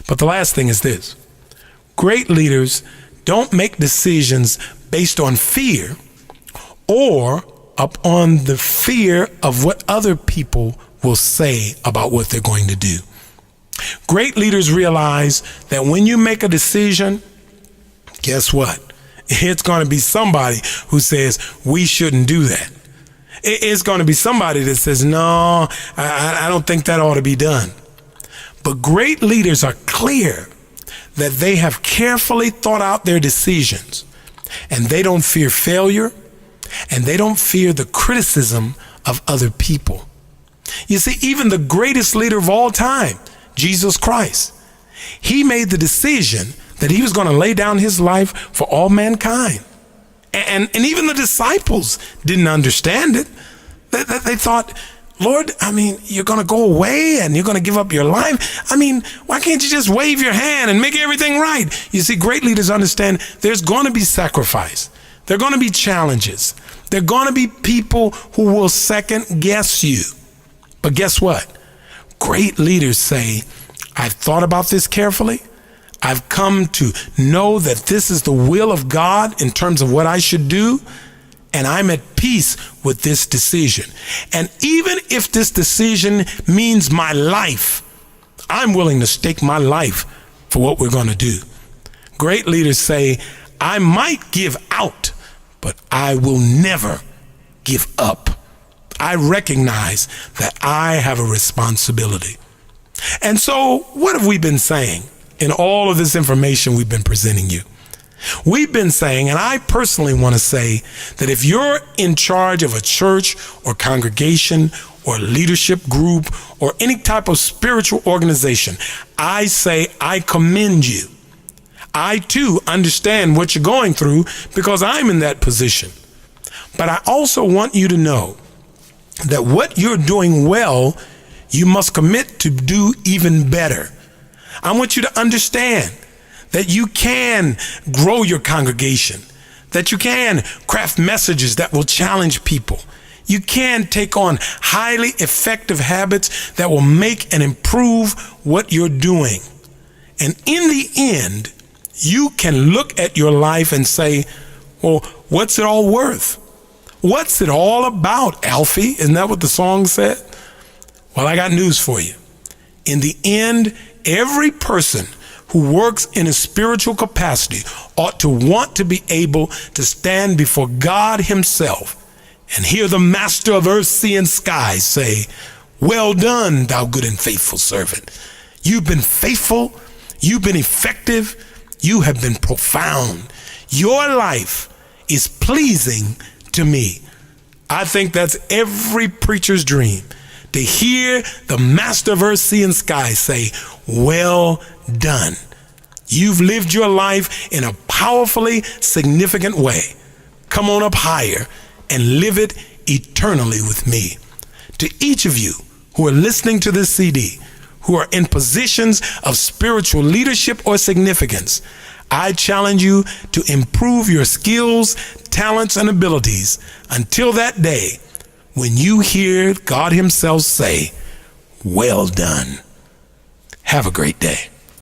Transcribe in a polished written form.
But the last thing is this. Great leaders don't make decisions based on fear or upon the fear of what other people will say about what they're going to do. Great leaders realize that when you make a decision, guess what? It's going to be somebody who says, we shouldn't do that. It's going to be somebody that says, no, I don't think that ought to be done. But great leaders are clear that they have carefully thought out their decisions, and they don't fear failure, and they don't fear the criticism of other people. You see, even the greatest leader of all time, Jesus Christ, he made the decision that he was going to lay down his life for all mankind. And even the disciples didn't understand it. They thought, Lord, you're going to go away and you're going to give up your life. Why can't you just wave your hand and make everything right? You see, great leaders understand there's going to be sacrifice. There are going to be challenges. There are going to be people who will second guess you. But guess what? Great leaders say, I've thought about this carefully. I've come to know that this is the will of God in terms of what I should do, and I'm at peace with this decision. And even if this decision means my life, I'm willing to stake my life for what we're going to do. Great leaders say, I might give out, but I will never give up. I recognize that I have a responsibility. And so what have we been saying in all of this information we've been presenting you? We've been saying, and I personally want to say, that if you're in charge of a church or congregation or leadership group or any type of spiritual organization, I say I commend you. I too understand what you're going through because I'm in that position. But I also want you to know that what you're doing well, you must commit to do even better. I want you to understand that you can grow your congregation, that you can craft messages that will challenge people. You can take on highly effective habits that will make and improve what you're doing. And in the end, you can look at your life and say, well, what's it all worth? What's it all about, Alfie? Isn't that what the song said? Well, I got news for you. In the end, every person who works in a spiritual capacity ought to want to be able to stand before God himself and hear the master of earth, sea, and sky say, well done, thou good and faithful servant. You've been faithful. You've been effective. You have been profound. Your life is pleasing to me. I think that's every preacher's dream, to hear the master of earth, sea, and sky say, well done. You've lived your life in a powerfully significant way. Come on up higher and live it eternally with me. To each of you who are listening to this CD, who are in positions of spiritual leadership or significance, I challenge you to improve your skills, talents, and abilities until that day when you hear God himself say, well done. Have a great day.